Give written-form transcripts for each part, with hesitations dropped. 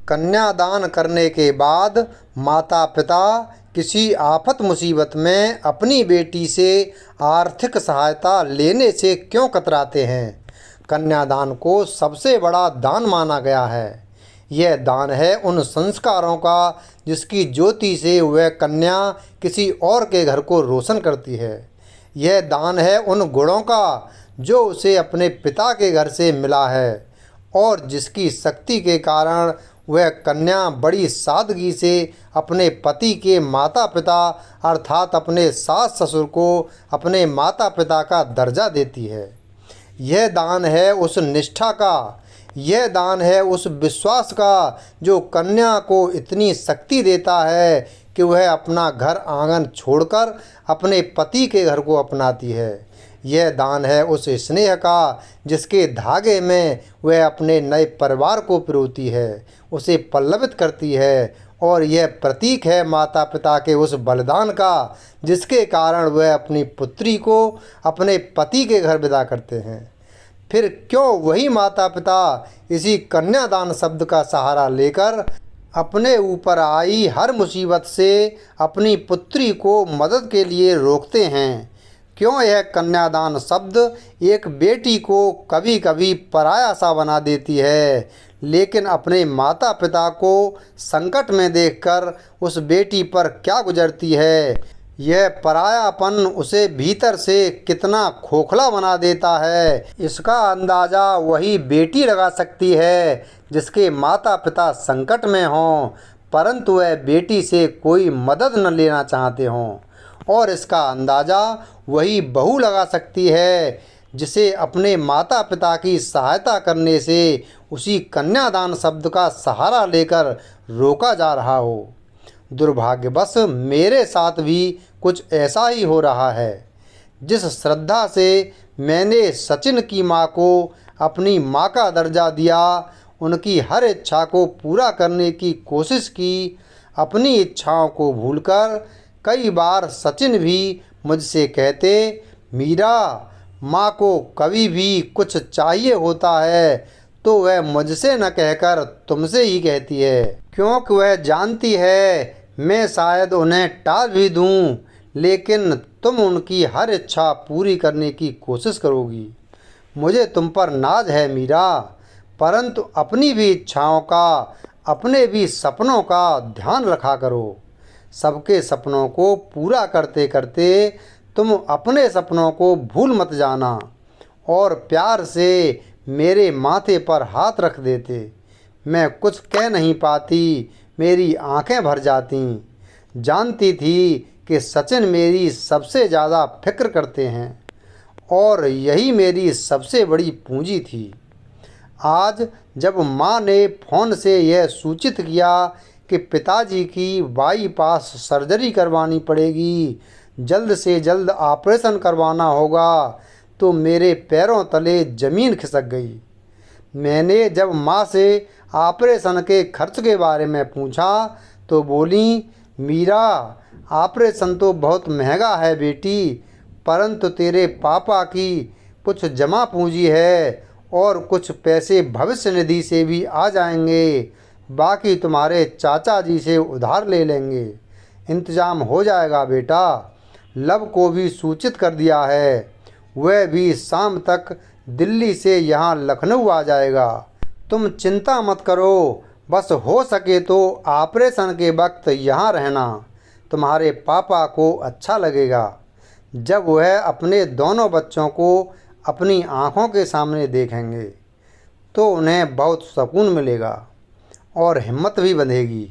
कन्यादान करने के बाद माता पिता किसी आफत मुसीबत में अपनी बेटी से आर्थिक सहायता लेने से क्यों कतराते हैं? कन्यादान को सबसे बड़ा दान माना गया है। यह दान है उन संस्कारों का जिसकी ज्योति से वह कन्या किसी और के घर को रोशन करती है। यह दान है उन गुणों का जो उसे अपने पिता के घर से मिला है और जिसकी शक्ति के कारण वह कन्या बड़ी सादगी से अपने पति के माता पिता अर्थात अपने सास ससुर को अपने माता पिता का दर्जा देती है। यह दान है उस निष्ठा का, यह दान है उस विश्वास का जो कन्या को इतनी शक्ति देता है कि वह अपना घर आंगन छोड़कर अपने पति के घर को अपनाती है। यह दान है उस स्नेह का जिसके धागे में वह अपने नए परिवार को पिरोती है, उसे पल्लवित करती है। और यह प्रतीक है माता पिता के उस बलिदान का जिसके कारण वह अपनी पुत्री को अपने पति के घर विदा करते हैं। फिर क्यों वही माता पिता इसी कन्यादान शब्द का सहारा लेकर अपने ऊपर आई हर मुसीबत से अपनी पुत्री को मदद के लिए रोकते हैं? क्यों यह कन्यादान शब्द एक बेटी को कभी कभी पराया सा बना देती है, लेकिन अपने माता पिता को संकट में देखकर उस बेटी पर क्या गुजरती है? यह परायापन उसे भीतर से कितना खोखला बना देता है, इसका अंदाज़ा वही बेटी लगा सकती है जिसके माता पिता संकट में हों परंतु वह बेटी से कोई मदद न लेना चाहते हों। और इसका अंदाज़ा वही बहू लगा सकती है जिसे अपने माता पिता की सहायता करने से उसी कन्यादान शब्द का सहारा लेकर रोका जा रहा हो। दुर्भाग्यवश मेरे साथ भी कुछ ऐसा ही हो रहा है। जिस श्रद्धा से मैंने सचिन की माँ को अपनी माँ का दर्जा दिया, उनकी हर इच्छा को पूरा करने की कोशिश की, अपनी इच्छाओं को भूलकर कई बार सचिन भी मुझसे कहते, मीरा, माँ को कभी भी कुछ चाहिए होता है तो वह मुझसे न कहकर तुमसे ही कहती है, क्योंकि वह जानती है मैं शायद उन्हें टाल भी दूँ लेकिन तुम उनकी हर इच्छा पूरी करने की कोशिश करोगी। मुझे तुम पर नाज है मीरा, परंतु अपनी भी इच्छाओं का, अपने भी सपनों का ध्यान रखा करो। सबके सपनों को पूरा करते करते तुम अपने सपनों को भूल मत जाना। और प्यार से मेरे माथे पर हाथ रख देते। मैं कुछ कह नहीं पाती, मेरी आंखें भर जातीं। जानती थी कि सचिन मेरी सबसे ज़्यादा फिक्र करते हैं और यही मेरी सबसे बड़ी पूंजी थी। आज जब माँ ने फ़ोन से यह सूचित किया कि पिताजी की बाईपास सर्जरी करवानी पड़ेगी, जल्द से जल्द ऑपरेशन करवाना होगा, तो मेरे पैरों तले ज़मीन खिसक गई। मैंने जब माँ से ऑपरेशन के खर्च के बारे में पूछा तो बोली, मीरा, ऑपरेशन तो बहुत महंगा है बेटी, परंतु तेरे पापा की कुछ जमा पूंजी है और कुछ पैसे भविष्य निधि से भी आ जाएंगे, बाकी तुम्हारे चाचा जी से उधार ले लेंगे। इंतज़ाम हो जाएगा बेटा। लव को भी सूचित कर दिया है, वह भी शाम तक दिल्ली से यहाँ लखनऊ आ जाएगा। तुम चिंता मत करो, बस हो सके तो ऑपरेशन के वक्त यहाँ रहना, तुम्हारे पापा को अच्छा लगेगा। जब वह अपने दोनों बच्चों को अपनी आँखों के सामने देखेंगे तो उन्हें बहुत सुकून मिलेगा और हिम्मत भी बंधेगी।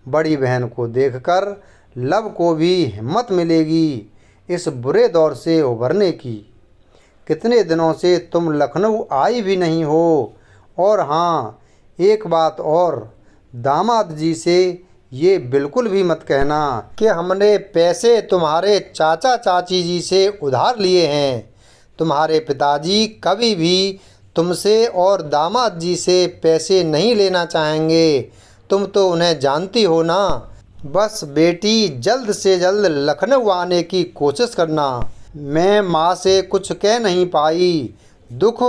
बड़ी बहन को देखकर लव को भी हिम्मत मिलेगी इस बुरे दौर से उभरने की। कितने दिनों से तुम लखनऊ आई भी नहीं हो। और हाँ, एक बात और, दामाद जी से ये बिल्कुल भी मत कहना कि हमने पैसे तुम्हारे चाचा चाची जी से उधार लिए हैं। तुम्हारे पिताजी कभी भी तुमसे और दामाद जी से पैसे नहीं लेना चाहेंगे, तुम तो उन्हें जानती हो ना। बस बेटी जल्द से जल्द लखनऊ आने की कोशिश करना। मैं माँ से कुछ कह नहीं पाई। दुख,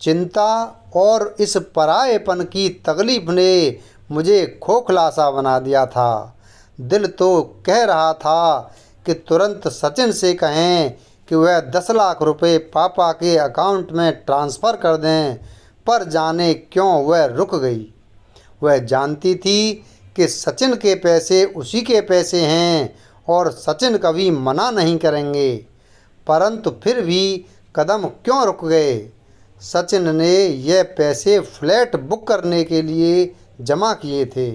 चिंता और इस पराएपन की तकलीफ ने मुझे खोखला सा बना दिया था। दिल तो कह रहा था कि तुरंत सचिन से कहें कि वह 10 लाख रुपए पापा के अकाउंट में ट्रांसफ़र कर दें, पर जाने क्यों वह रुक गई। वह जानती थी कि सचिन के पैसे उसी के पैसे हैं और सचिन कभी मना नहीं करेंगे, परंतु फिर भी कदम क्यों रुक गए। सचिन ने यह पैसे फ्लैट बुक करने के लिए जमा किए थे।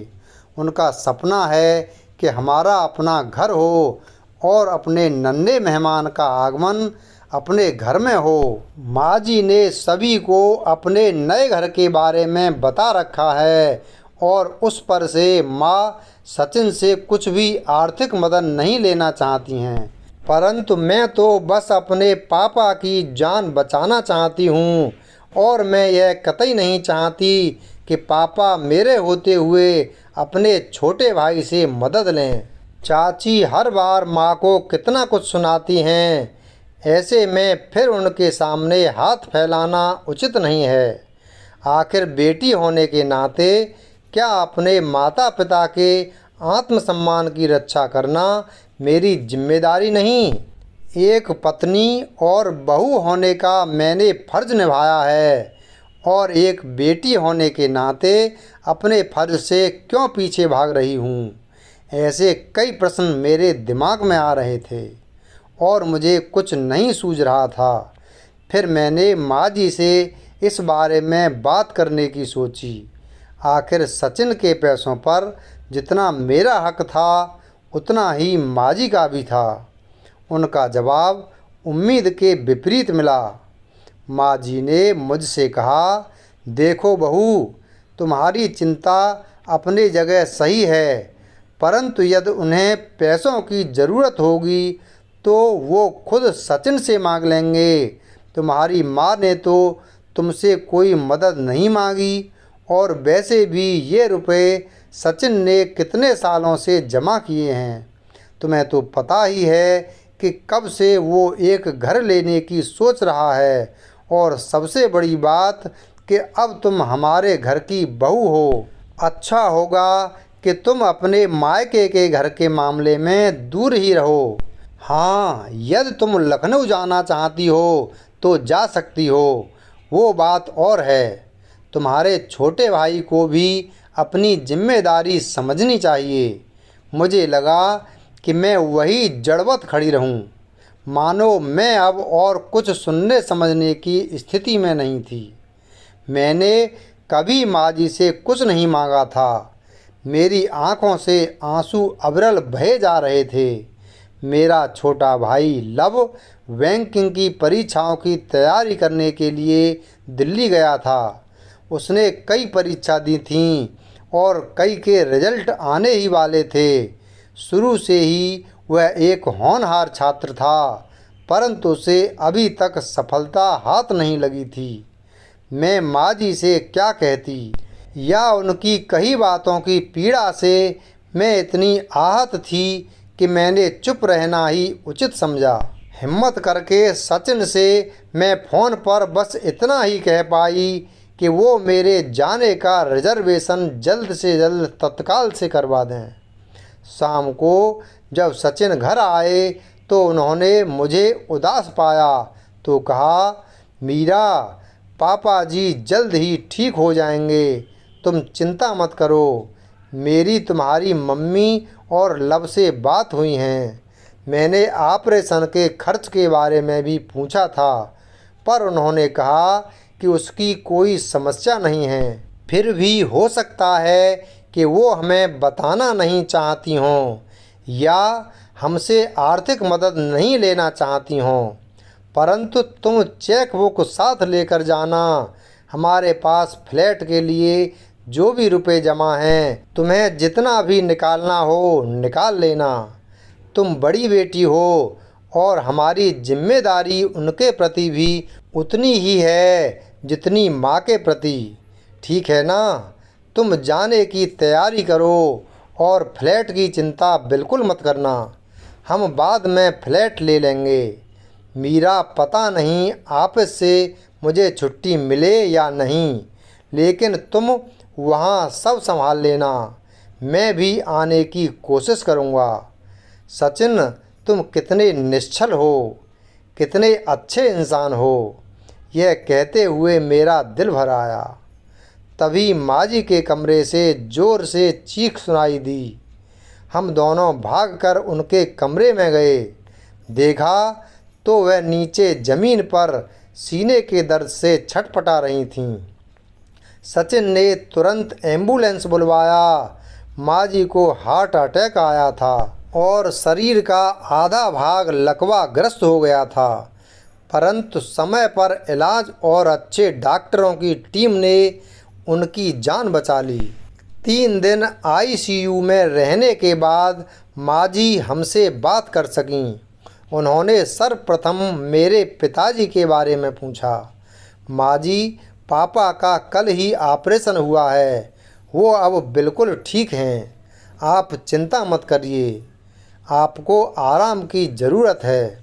उनका सपना है कि हमारा अपना घर हो और अपने नन्हे मेहमान का आगमन अपने घर में हो। माँ जी ने सभी को अपने नए घर के बारे में बता रखा है और उस पर से माँ सचिन से कुछ भी आर्थिक मदद नहीं लेना चाहती हैं, परंतु मैं तो बस अपने पापा की जान बचाना चाहती हूँ और मैं यह कतई नहीं चाहती कि पापा मेरे होते हुए अपने छोटे भाई से मदद लें। चाची हर बार माँ को कितना कुछ सुनाती हैं, ऐसे में फिर उनके सामने हाथ फैलाना उचित नहीं है। आखिर बेटी होने के नाते क्या अपने माता पिता के आत्मसम्मान की रक्षा करना मेरी जिम्मेदारी नहीं। एक पत्नी और बहू होने का मैंने फर्ज निभाया है और एक बेटी होने के नाते अपने फर्ज से क्यों पीछे भाग रही हूँ। ऐसे कई प्रश्न मेरे दिमाग में आ रहे थे और मुझे कुछ नहीं सूझ रहा था। फिर मैंने माँ जी से इस बारे में बात करने की सोची। आखिर सचिन के पैसों पर जितना मेरा हक था उतना ही माँ जी का भी था। उनका जवाब उम्मीद के विपरीत मिला। माँ जी ने मुझसे कहा, देखो बहू, तुम्हारी चिंता अपनी जगह सही है, परंतु यदि उन्हें पैसों की ज़रूरत होगी तो वो खुद सचिन से मांग लेंगे। तुम्हारी माँ ने तो तुमसे कोई मदद नहीं मांगी और वैसे भी ये रुपए सचिन ने कितने सालों से जमा किए हैं। तुम्हें तो पता ही है कि कब से वो एक घर लेने की सोच रहा है और सबसे बड़ी बात कि अब तुम हमारे घर की बहू हो। अच्छा होगा कि तुम अपने मायके के घर के मामले में दूर ही रहो। हाँ, यदि तुम लखनऊ जाना चाहती हो तो जा सकती हो, वो बात और है। तुम्हारे छोटे भाई को भी अपनी जिम्मेदारी समझनी चाहिए। मुझे लगा कि मैं वही जड़वत खड़ी रहूं, मानो मैं अब और कुछ सुनने समझने की स्थिति में नहीं थी। मैंने कभी माँ जी से कुछ नहीं मांगा था। मेरी आंखों से आंसू अविरल बहे जा रहे थे। मेरा छोटा भाई लव बैंकिंग की परीक्षाओं की तैयारी करने के लिए दिल्ली गया था। उसने कई परीक्षा दी थीं और कई के रिजल्ट आने ही वाले थे। शुरू से ही वह एक होनहार छात्र था, परंतु उसे अभी तक सफलता हाथ नहीं लगी थी। मैं माँ जी से क्या कहती, या उनकी कई बातों की पीड़ा से मैं इतनी आहत थी कि मैंने चुप रहना ही उचित समझा। हिम्मत करके सचिन से मैं फ़ोन पर बस इतना ही कह पाई कि वो मेरे जाने का रिजर्वेशन जल्द से जल्द तत्काल से करवा दें। शाम को जब सचिन घर आए तो उन्होंने मुझे उदास पाया तो कहा, मीरा, पापा जी जल्द ही ठीक हो जाएंगे, तुम चिंता मत करो। मेरी तुम्हारी मम्मी और लव से बात हुई हैं। मैंने ऑपरेशन के खर्च के बारे में भी पूछा था, पर उन्होंने कहा कि उसकी कोई समस्या नहीं है। फिर भी हो सकता है कि वो हमें बताना नहीं चाहती हों या हमसे आर्थिक मदद नहीं लेना चाहती हों, परंतु तुम चेक बुक साथ लेकर जाना। हमारे पास फ्लैट के लिए जो भी रुपए जमा हैं, तुम्हें जितना भी निकालना हो निकाल लेना। तुम बड़ी बेटी हो और हमारी जिम्मेदारी उनके प्रति भी उतनी ही है जितनी माँ के प्रति। ठीक है ना? तुम जाने की तैयारी करो और फ्लैट की चिंता बिल्कुल मत करना। हम बाद में फ्लैट ले लेंगे। मीरा, पता नहीं ऑफिस से मुझे छुट्टी मिले या नहीं, लेकिन तुम वहाँ सब संभाल लेना, मैं भी आने की कोशिश करूँगा। सचिन, तुम कितने निश्चल हो, कितने अच्छे इंसान हो। यह कहते हुए मेरा दिल भर आया। तभी माँ जी के कमरे से ज़ोर से चीख सुनाई दी। हम दोनों भागकर उनके कमरे में गए। देखा तो वह नीचे ज़मीन पर सीने के दर्द से छटपटा रही थीं। सचिन ने तुरंत एम्बुलेंस बुलवाया। माँ जी को हार्ट अटैक आया था और शरीर का आधा भाग लकवाग्रस्त हो गया था, परंतु समय पर इलाज और अच्छे डॉक्टरों की टीम ने उनकी जान बचा ली। 3 दिन आईसीयू में रहने के बाद माँ जी हमसे बात कर सकीं। उन्होंने सर्वप्रथम मेरे पिताजी के बारे में पूछा। माँ जी, पापा का कल ही ऑपरेशन हुआ है, वो अब बिल्कुल ठीक हैं। आप चिंता मत करिए, आपको आराम की ज़रूरत है।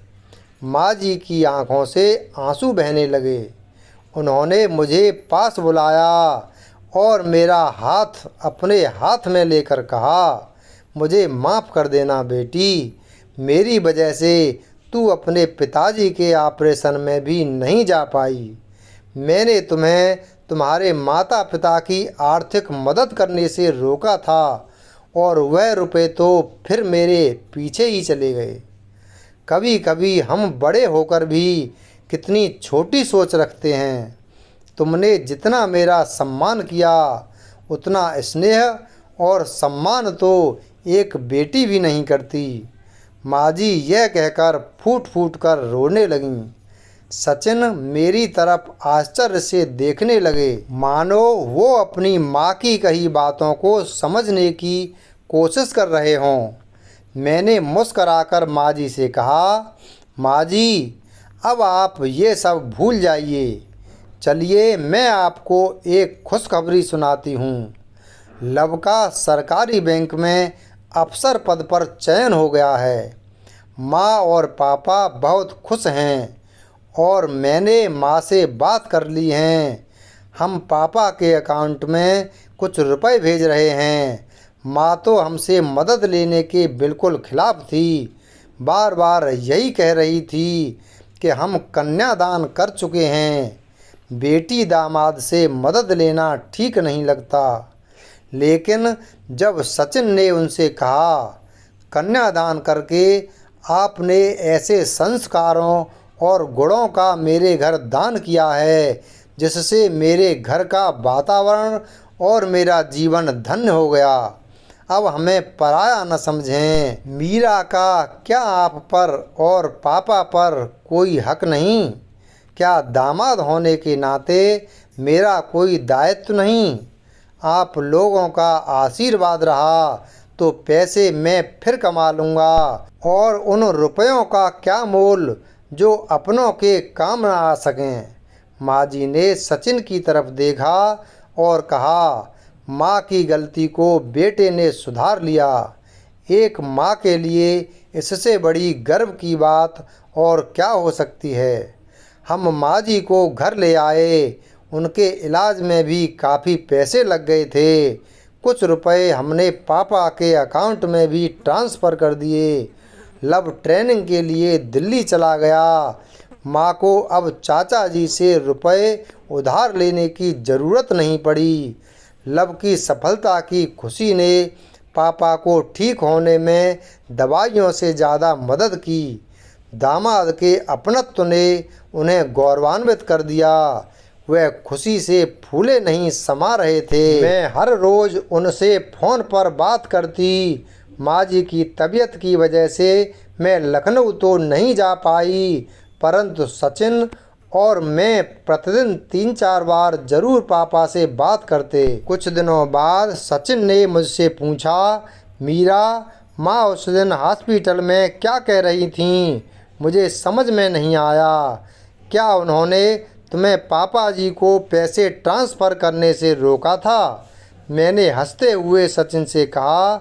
माँ जी की आंखों से आंसू बहने लगे। उन्होंने मुझे पास बुलाया और मेरा हाथ अपने हाथ में लेकर कहा, मुझे माफ़ कर देना बेटी, मेरी वजह से तू अपने पिताजी के ऑपरेशन में भी नहीं जा पाई। मैंने तुम्हें तुम्हारे माता पिता की आर्थिक मदद करने से रोका था और वह रुपए तो फिर मेरे पीछे ही चले गए। कभी कभी हम बड़े होकर भी कितनी छोटी सोच रखते हैं। तुमने जितना मेरा सम्मान किया, उतना स्नेह और सम्मान तो एक बेटी भी नहीं करती। माँ जी यह कहकर फूट फूट कर रोने लगीं। सचिन मेरी तरफ आश्चर्य से देखने लगे, मानो वो अपनी माँ की कही बातों को समझने की कोशिश कर रहे हों। मैंने मुस्कराकर माँ जी से कहा, माँ जी, अब आप ये सब भूल जाइए। चलिए मैं आपको एक खुशखबरी सुनाती हूँ। लव का सरकारी बैंक में अफसर पद पर चयन हो गया है। माँ और पापा बहुत खुश हैं और मैंने माँ से बात कर ली हैं। हम पापा के अकाउंट में कुछ रुपए भेज रहे हैं। माँ तो हमसे मदद लेने के बिल्कुल खिलाफ थी, बार बार यही कह रही थी कि हम कन्यादान कर चुके हैं, बेटी दामाद से मदद लेना ठीक नहीं लगता। लेकिन जब सचिन ने उनसे कहा, कन्यादान करके आपने ऐसे संस्कारों और गुणों का मेरे घर दान किया है जिससे मेरे घर का वातावरण और मेरा जीवन धन्य हो गया। अब हमें पराया न समझें। मीरा का क्या आप पर और पापा पर कोई हक नहीं? क्या दामाद होने के नाते मेरा कोई दायित्व नहीं? आप लोगों का आशीर्वाद रहा तो पैसे मैं फिर कमा लूँगा, और उन रुपयों का क्या मोल जो अपनों के काम न आ सकें। माँ जी ने सचिन की तरफ देखा और कहा, माँ की गलती को बेटे ने सुधार लिया। एक माँ के लिए इससे बड़ी गर्व की बात और क्या हो सकती है। हम माँ जी को घर ले आए। उनके इलाज में भी काफ़ी पैसे लग गए थे। कुछ रुपए हमने पापा के अकाउंट में भी ट्रांसफ़र कर दिए। लव ट्रेनिंग के लिए दिल्ली चला गया। माँ को अब चाचा जी से रुपए उधार लेने की ज़रूरत नहीं पड़ी। लव की सफलता की खुशी ने पापा को ठीक होने में दवाइयों से ज़्यादा मदद की। दामाद के अपनत्व ने उन्हें गौरवान्वित कर दिया। वह खुशी से फूले नहीं समा रहे थे। मैं हर रोज़ उनसे फ़ोन पर बात करती। माँ जी की तबीयत की वजह से मैं लखनऊ तो नहीं जा पाई, परंतु सचिन और मैं प्रतिदिन 3-4 बार ज़रूर पापा से बात करते। कुछ दिनों बाद सचिन ने मुझसे पूछा, मीरा, माँ उस दिन हॉस्पिटल में क्या कह रही थीं? मुझे समझ में नहीं आया। क्या उन्होंने तुम्हें पापा जी को पैसे ट्रांसफ़र करने से रोका था? मैंने हंसते हुए सचिन से कहा,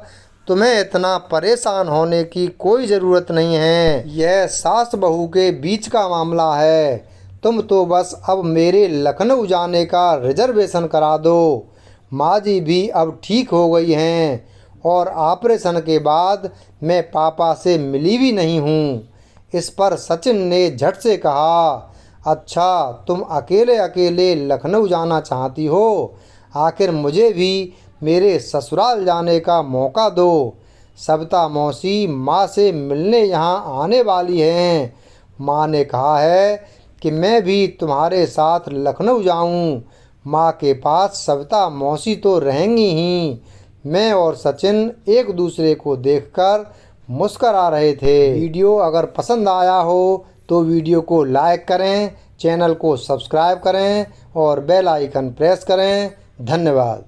तुम्हें इतना परेशान होने की कोई ज़रूरत नहीं है। यह सास बहू के बीच का मामला है। तुम तो बस अब मेरे लखनऊ जाने का रिजर्वेशन करा दो। माँ जी भी अब ठीक हो गई हैं और ऑपरेशन के बाद मैं पापा से मिली भी नहीं हूँ। इस पर सचिन ने झट से कहा, अच्छा तुम अकेले अकेले लखनऊ जाना चाहती हो? आखिर मुझे भी मेरे ससुराल जाने का मौका दो। सविता मौसी माँ से मिलने यहाँ आने वाली हैं। माँ ने कहा है कि मैं भी तुम्हारे साथ लखनऊ जाऊँ। माँ के पास सविता मौसी तो रहेंगी ही। मैं और सचिन एक दूसरे को देखकर मुस्करा रहे थे। वीडियो अगर पसंद आया हो तो वीडियो को लाइक करें, चैनल को सब्सक्राइब करें और बेल आइकन प्रेस करें। धन्यवाद।